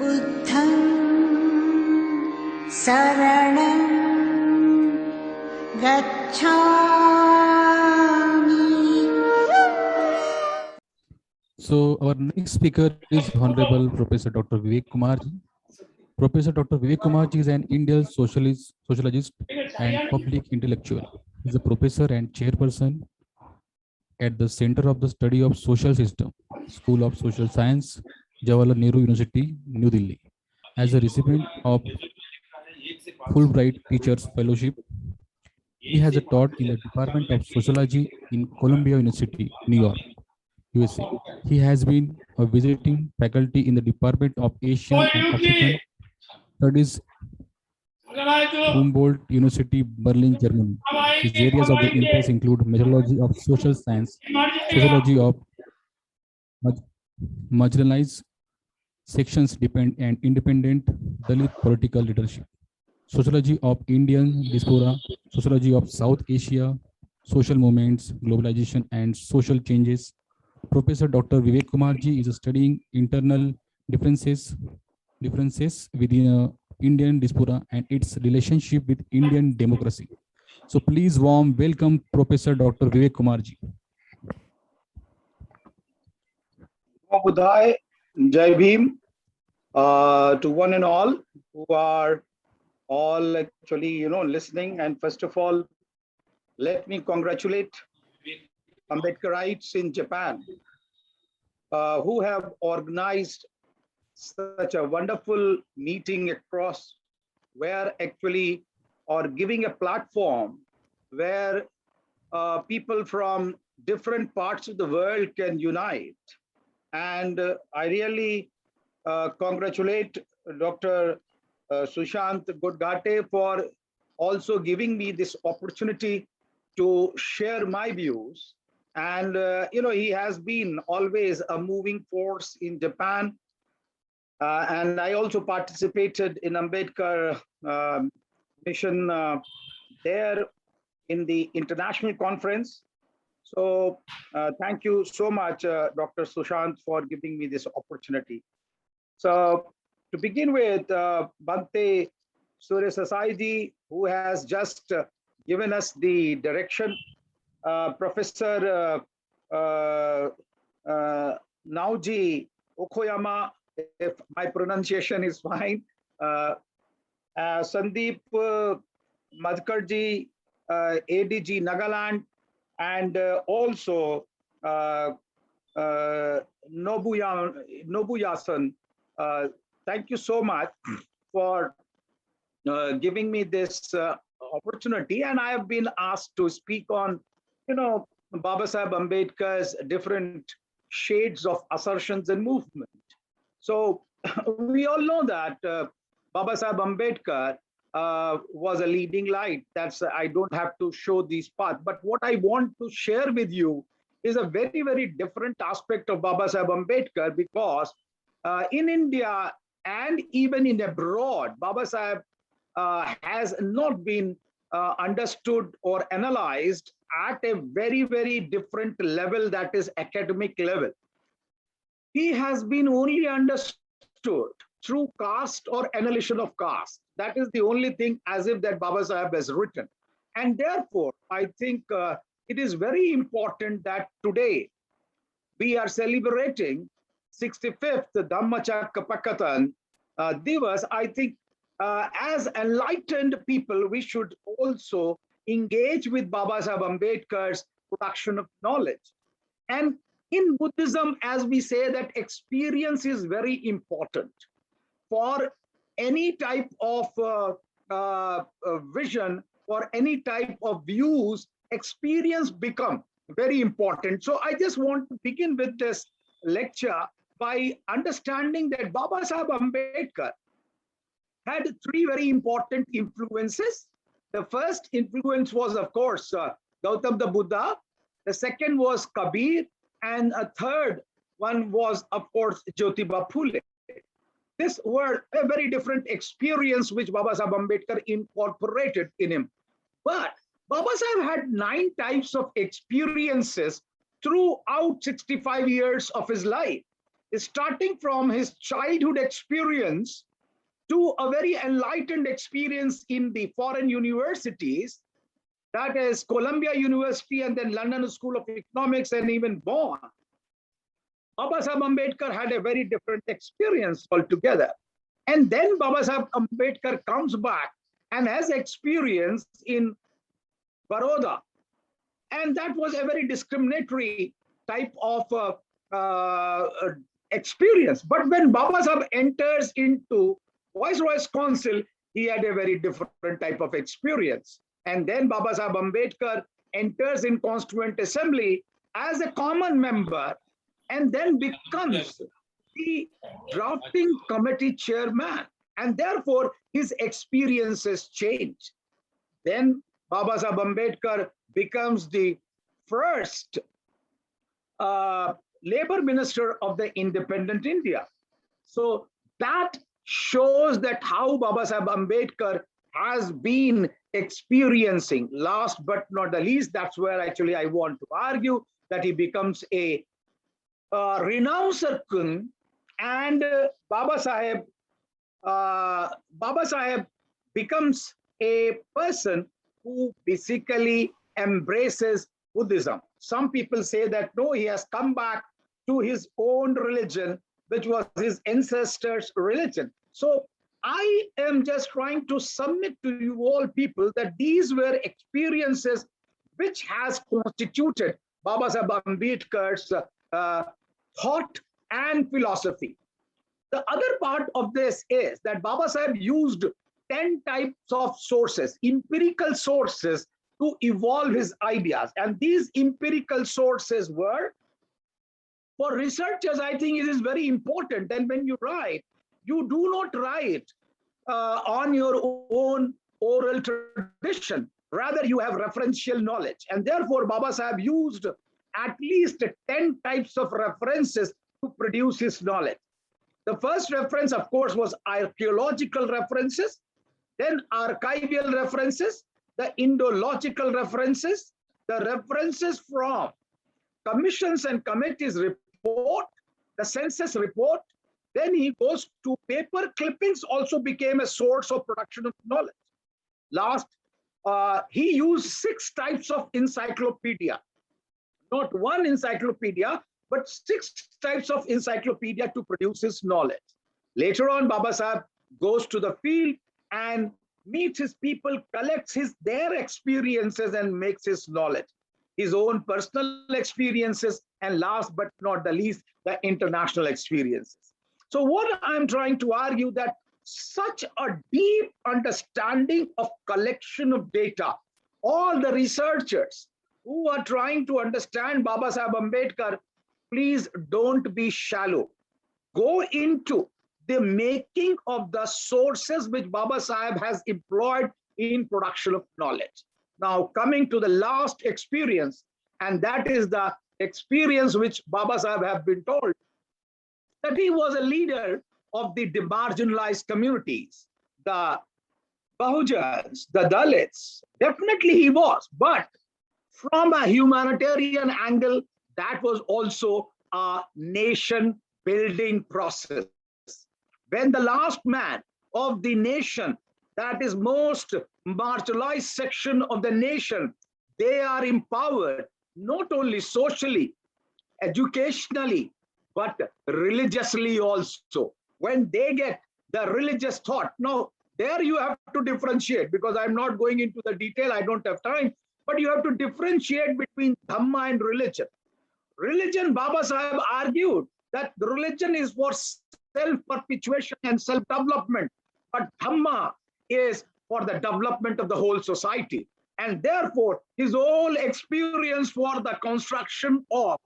Buddham Saranam Gacchami. So our next speaker is Honorable Professor Dr. Vivek Kumar. Professor Dr. Vivek Kumar is an Indian sociologist and public intellectual. He is a professor and chairperson at the Center of the Study of Social System, School of Social Science, Jawaharlal Nehru University, New Delhi. As a recipient of Fulbright Teachers Fellowship, he has taught in the Department of Sociology in Columbia University, New York, USA. He has been a visiting faculty in the Department of Asian and African Studies, Humboldt University, Berlin, Germany. His areas of the interest include methodology of social science, sociology of marginalized sections depend and independent Dalit political leadership, sociology of Indian diaspora, sociology of South Asia, social movements, globalization, and social changes. Professor Dr. Vivek Kumar ji is studying internal differences within Indian diaspora and its relationship with Indian democracy. So please warm welcome Professor Dr. Vivek Kumar ji. Budhai, Jai Bhim, to one and all who are all actually, listening. And first of all, let me congratulate Ambedkaraites in Japan, who have organized such a wonderful meeting across, where actually are giving a platform where people from different parts of the world can unite. And I really congratulate Dr. Sushant Godgate for also giving me this opportunity to share my views. And, he has been always a moving force in Japan. And I also participated in Ambedkar mission there in the international conference. So thank you so much, Dr. Sushant, for giving me this opportunity. So to begin with, Bhante Surya Sasai, who has just given us the direction, Professor Naoji Okoyama, if my pronunciation is fine, Sandeep Madhkarji, ADG Nagaland, and also Nobuyasan. Thank you so much for giving me this opportunity. And I have been asked to speak on, Baba Saheb Ambedkar's different shades of assertions and movement. So we all know that Baba Saheb Ambedkar was a leading light. I don't have to show these paths. But what I want to share with you is a very, very different aspect of Baba Saheb Ambedkar, because in India and even in abroad, Baba Saheb has not been understood or analyzed at a very, very different level, that is academic level. He has been only understood through caste or annihilation of caste. That is the only thing as if that Baba Saheb has written. And therefore, I think it is very important that today we are celebrating 65th Dhamma Chakra Pravartan Divas. I think as enlightened people, we should also engage with Baba Saheb Ambedkar's production of knowledge. And in Buddhism, as we say, that experience is very important. For any type of vision, or any type of views, experience become very important. So I just want to begin with this lecture by understanding that Baba Saheb Ambedkar had three very important influences. The first influence was, of course, Gautam the Buddha. The second was Kabir. And a third one was, of course, Jyotiba Phule. These were a very different experience which Baba Saheb Ambedkar incorporated in him. But Baba Saheb had 9 types of experiences throughout 65 years of his life. starting from his childhood experience to a very enlightened experience in the foreign universities, that is Columbia University and then London School of Economics and even Bonn, Babasaheb Ambedkar had a very different experience altogether. And then Babasaheb Ambedkar comes back and has experience in Baroda. And that was a very discriminatory type of experience. But when Babasaheb enters into Viceroy's Council, he had a very different type of experience. And then Babasaheb Ambedkar enters in Constituent Assembly as a common member and then becomes the drafting committee chairman. And therefore, his experiences change. Then Babasaheb Ambedkar becomes the first labor minister of the independent India. So that shows that how Babasaheb Ambedkar has been experiencing. Last but not the least, that's where actually I want to argue that he becomes a renouncer king, and Babasaheb becomes a person who basically embraces Buddhism. Some people say that no, he has come back to his own religion, which was his ancestors' religion. So I am just trying to submit to you all people that these were experiences which has constituted Babasaheb Ambedkar's thought and philosophy. The other part of this is that Babasaheb used 10 types of sources, empirical sources, to evolve his ideas. And these empirical sources were, for researchers, I think it is very important. And when you write, you do not write on your own oral tradition. Rather, you have referential knowledge. And therefore, Babasaheb used at least 10 types of references to produce his knowledge. The first reference, of course, was archaeological references, then archival references, the Indological references, the references from commissions and committees report, the census report. Then he goes to paper clippings, also became a source of production of knowledge. Last, he used 6 types of encyclopedia, not one encyclopedia, but 6 types of encyclopedia to produce his knowledge. Later on, Babasaheb goes to the field and meets his people, collects their experiences and makes his knowledge, his own personal experiences, and last but not the least, the international experiences. So what I'm trying to argue that such a deep understanding of collection of data, all the researchers who are trying to understand Babasaheb Ambedkar, please don't be shallow. Go into the making of the sources which Babasaheb has employed in production of knowledge. Now, coming to the last experience, and that is the experience which Babasaheb have been told, that he was a leader of the demarginalized communities, the Bahujans, the Dalits. Definitely he was, but from a humanitarian angle, that was also a nation building process. When the last man of the nation, that is most marginalized section of the nation, they are empowered, not only socially, educationally, but religiously also. When they get the religious thought, now there you have to differentiate, because I'm not going into the detail, I don't have time, but you have to differentiate between Dhamma and religion. Religion, Babasaheb argued that the religion is for self-perpetuation and self-development, but Dhamma is for the development of the whole society. And therefore, his whole experience for the construction of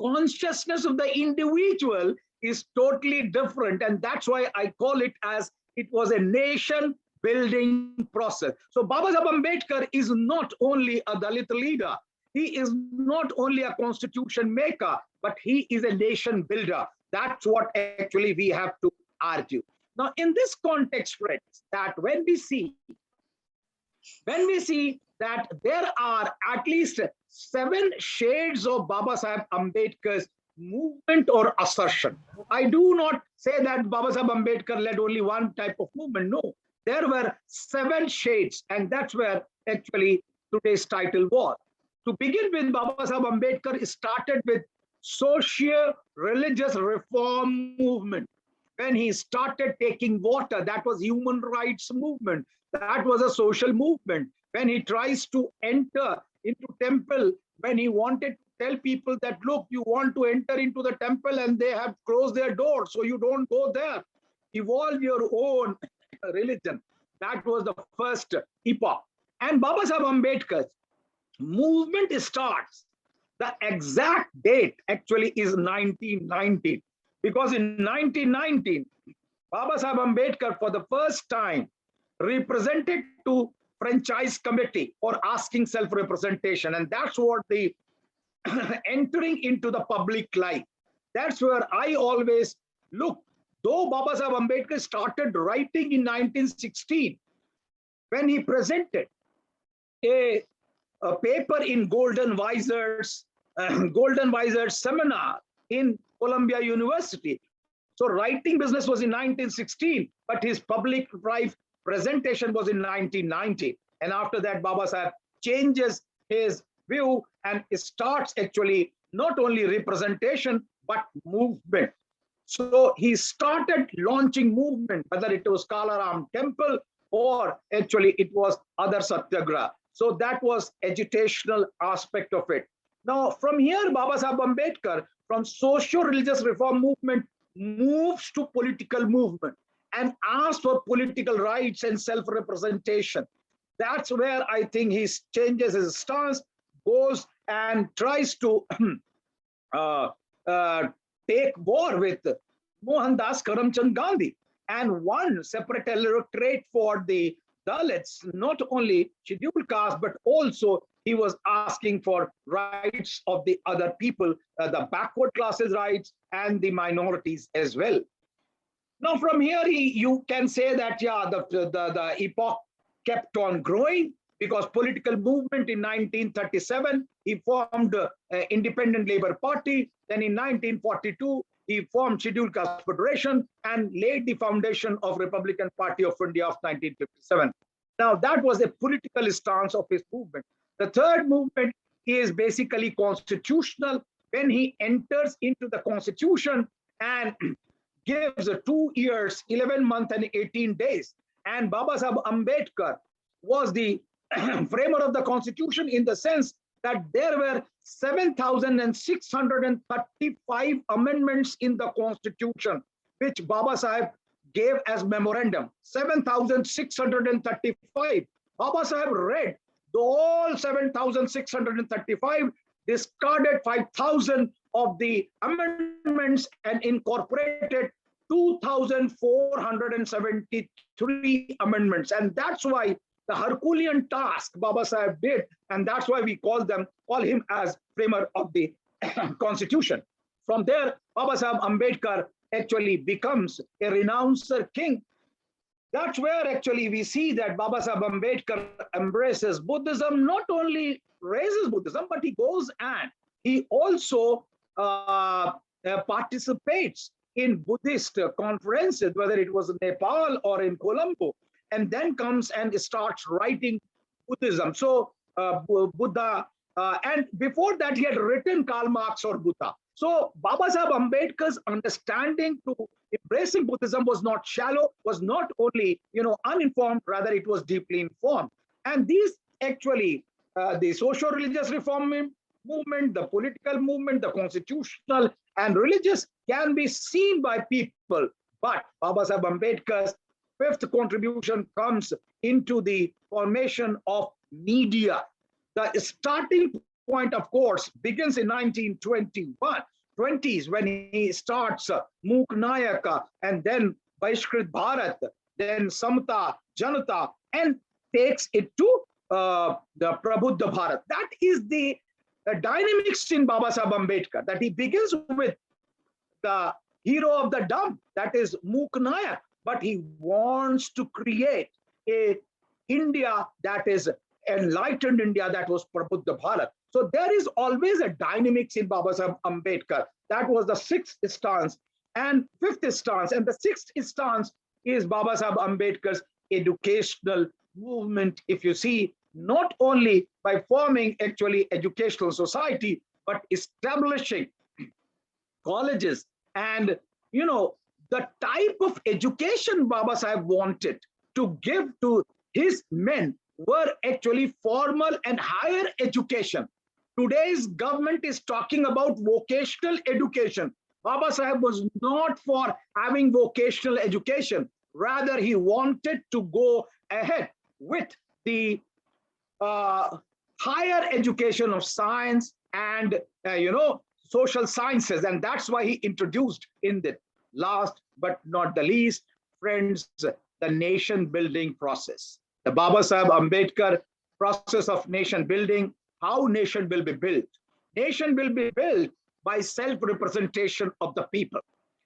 consciousness of the individual is totally different. And that's why I call it as it was a nation building process. So Babasaheb Ambedkar is not only a Dalit leader, he is not only a constitution maker, but he is a nation builder. That's what actually we have to argue. Now, in this context, friends, that when we see that there are at least 7 shades of Babasaheb Ambedkar's movement or assertion. I do not say that Babasaheb Ambedkar led only one type of movement. No, there were 7 shades, and that's where actually today's title was. To begin with, Babasaheb Ambedkar started with socio-religious reform movement. When he started taking water, that was human rights movement. That was a social movement. When he tries to enter into temple, when he wanted to tell people that, look, you want to enter into the temple and they have closed their doors, so you don't go there. Evolve your own religion. That was the first epoch. And Babasaheb Ambedkar's movement starts. The exact date actually is 1919. Because in 1919, Babasaheb Ambedkar for the first time represented to franchise committee or asking self-representation. And that's what the entering into the public life. That's where I always look. Though Babasaheb Ambedkar started writing in 1916, when he presented a paper in Golden Visors seminar in Columbia University. So writing business was in 1916, but his public life presentation was in 1990. And after that, Babasaheb changes his view and starts actually not only representation, but movement. So he started launching movement, whether it was Kalaram Temple or actually it was other satyagraha. So that was agitational aspect of it. Now, from here, Babasaheb Ambedkar, from socio-religious reform movement, moves to political movement and asks for political rights and self-representation. That's where I think he changes his stance, goes and tries to take war with Mohandas Karamchand Gandhi and won separate electorate for the Dalits, not only scheduled caste, but also he was asking for rights of the other people, the backward classes' rights and the minorities as well. Now, from here, you can say that, yeah, the epoch kept on growing because political movement in 1937, he formed Independent Labour Party. Then in 1942, he formed Scheduled Caste Federation and laid the foundation of Republican Party of India of 1957. Now, that was a political stance of his movement. The third movement is basically constitutional. When he enters into the constitution and gives 2 years, 11 months and 18 days. And Babasaheb Ambedkar was the framer of the constitution in the sense that there were 7,635 amendments in the constitution, which Babasaheb gave as memorandum. 7,635. Babasaheb read all 7,635, discarded 5,000 of the amendments and incorporated 2,473 amendments. And that's why the Herculean task Babasaheb did, and that's why we call him as framer of the constitution. From there, Babasaheb Ambedkar actually becomes a renouncer king. That's where actually we see that Babasaheb Ambedkar embraces Buddhism, not only raises Buddhism, but he goes and he also participates in Buddhist conferences, whether it was in Nepal or in Colombo, and then comes and starts writing Buddhism. So Buddha, and before that he had written Karl Marx or Buddha. So Babasaheb Ambedkar's understanding to embracing Buddhism was not shallow, was not only uninformed, rather it was deeply informed. And these actually, the social-religious reform movement, the political movement, the constitutional and religious can be seen by people. But Babasaheb Ambedkar's fifth contribution comes into the formation of media. The starting point, of course, begins in 1920s when he starts Mook Nayaka and then Bahishkrit Bharat, then Samta, Janata, and takes it to the Prabuddha Bharat. That is the dynamics in Babasaheb Ambedkar, that he begins with the hero of the dumb, that is Mook Nayak, but he wants to create a India that is enlightened India, that was Prabuddha Bharat. So there is always a dynamics in Baba Sahib Ambedkar. That was the sixth stance and fifth stance. And the sixth stance is Baba Sahib Ambedkar's educational movement. If you see, not only by forming actually educational society, but establishing colleges and, the type of education Baba Sahib wanted to give to his men were actually formal and higher education. Today's government is talking about vocational education. Baba Sahib was not for having vocational education. Rather, he wanted to go ahead with the higher education of science and, social sciences. And that's why he introduced in the last but not the least, friends, the nation building process. The Baba Sahib Ambedkar process of nation building, how nation will be built. Nation will be built by self-representation of the people.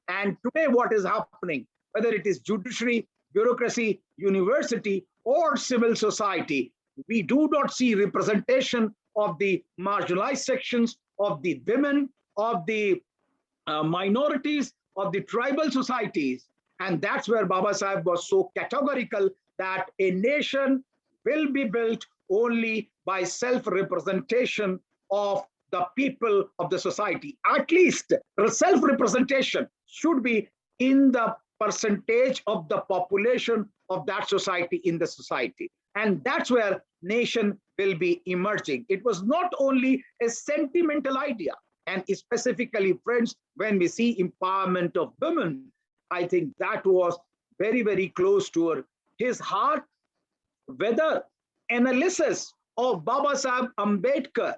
And today what is happening, whether it is judiciary, bureaucracy, university, or civil society, we do not see representation of the marginalized sections, of the women, of the minorities, of the tribal societies. And that's where Baba Sahib was so categorical that a nation will be built only by self-representation of the people of the society. At least self-representation should be in the percentage of the population of that society in the society. And that's where nation will be emerging. It was not only a sentimental idea, and specifically, friends, when we see empowerment of women, I think that was very, very close to his heart. Whether analysis of Baba Sahib Ambedkar,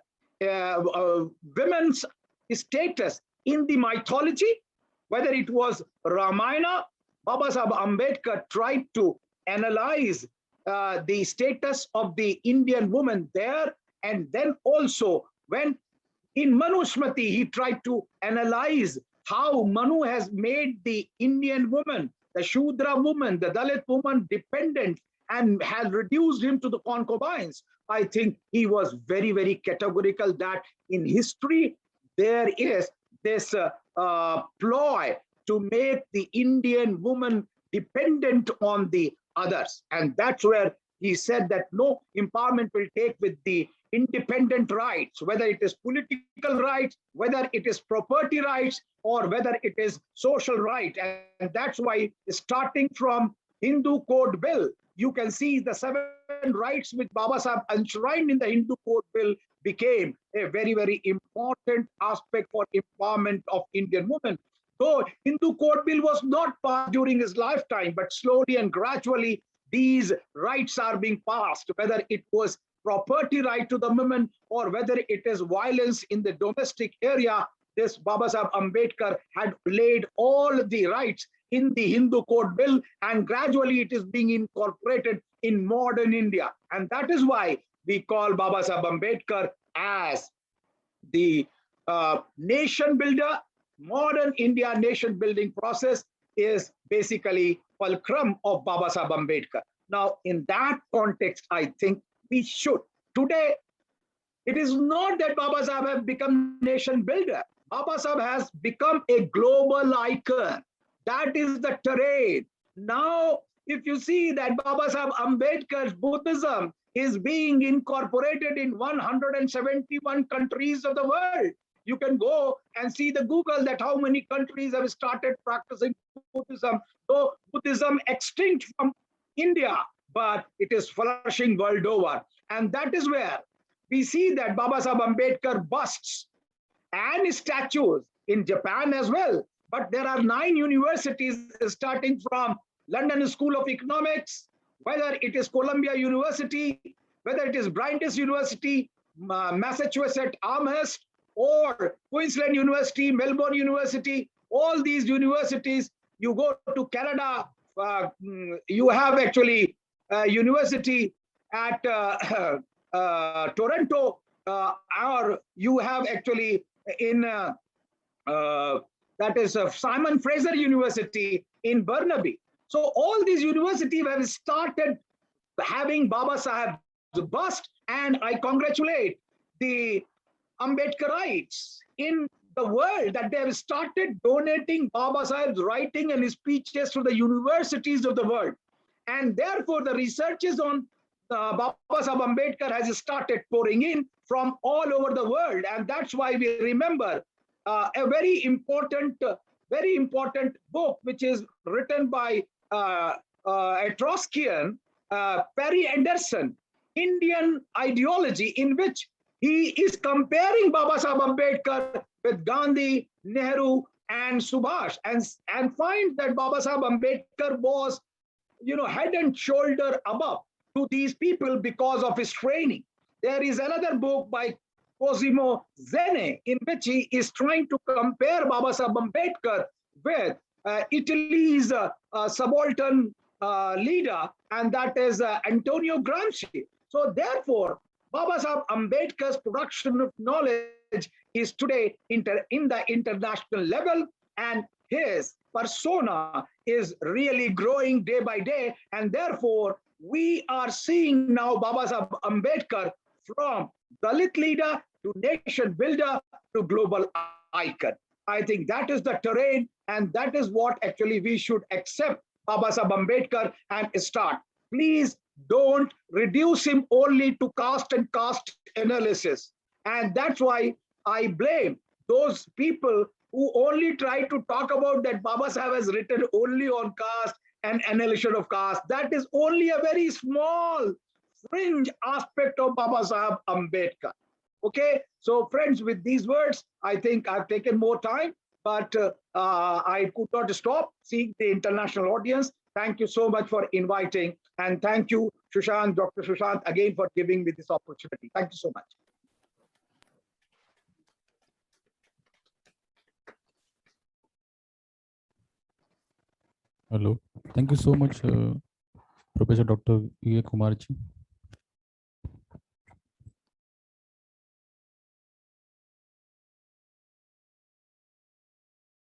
women's status in the mythology, whether it was Ramayana, Baba Sahib Ambedkar tried to analyze the status of the Indian woman there. And then also when in Manusmriti, he tried to analyze how Manu has made the Indian woman, the Shudra woman, the Dalit woman dependent and has reduced him to the concubines. I think he was very, very categorical that in history, there is this ploy to make the Indian woman dependent on the others. And that's where he said that no empowerment will take with the independent rights, whether it is political rights, whether it is property rights, or whether it is social right. And that's why starting from Hindu Code Bill, you can see the 7 rights which Baba Sahib enshrined in the Hindu Code Bill became a very, very important aspect for empowerment of Indian women. Though Hindu Code Bill was not passed during his lifetime, but slowly and gradually these rights are being passed, whether it was property right to the women or whether it is violence in the domestic area. This Baba Sahib Ambedkar had laid all the rights in the Hindu Code Bill, and gradually it is being incorporated in modern India. And that is why we call Baba Sahib Ambedkar as the nation builder. Modern India nation building process is basically fulcrum of Baba Sahib Ambedkar. Now, in that context, I think we should. Today, it is not that Baba Sahib has become nation builder. Baba Sahib has become a global icon. That is the terrain. Now, if you see that Baba Sahib Ambedkar's Buddhism is being incorporated in 171 countries of the world. You can go and see the Google that how many countries have started practicing Buddhism. So Buddhism extinct from India, but it is flourishing world over. And that is where we see that Baba Sahib Ambedkar busts and statues in Japan as well. But there are 9 universities starting from London School of Economics, whether it is Columbia University, whether it is Brandeis University, Massachusetts Amherst, or Queensland University, Melbourne University, all these universities. You go to Canada, you have actually a university at Toronto, or you have actually in that is Simon Fraser University in Burnaby. So all these universities have started having Baba Sahib's bust, and I congratulate the Ambedkaraites in the world that they have started donating Baba Sahib's writing and his speeches to the universities of the world. And therefore, the researches on Baba Sahib Ambedkar has started pouring in from all over the world. And that's why we remember a very important book, which is written by a Trotskyan, Perry Anderson, Indian Ideology, in which he is comparing Baba Sahib Ambedkar with Gandhi, Nehru, and Subhash, and finds that Baba Sahib Ambedkar was, head and shoulder above to these people because of his training. There is another book by Cosimo Zene, in which he is trying to compare Baba Sahib Ambedkar with Italy's subaltern leader, and that is Antonio Gramsci. So therefore, Baba Sahib Ambedkar's production of knowledge is today in the international level, and his persona is really growing day by day. And therefore, we are seeing now Baba Sahib Ambedkar from Dalit leader to nation builder to global icon. I think that is the terrain, and that is what actually we should accept Baba Sahib Ambedkar and start. Please don't reduce him only to caste and caste analysis. And that's why I blame those people who only try to talk about that Baba Sahib has written only on caste and annihilation of caste. That is only a very small fringe aspect of Baba Sahib Ambedkar. Okay, so friends, with these words, I think I've taken more time, but I could not stop seeing the international audience. Thank you so much for inviting, and thank you, Sushant, Dr. Sushant, again for giving me this opportunity. Thank you so much. Hello. Thank you so much, Professor Dr. Vivek Kumar ji.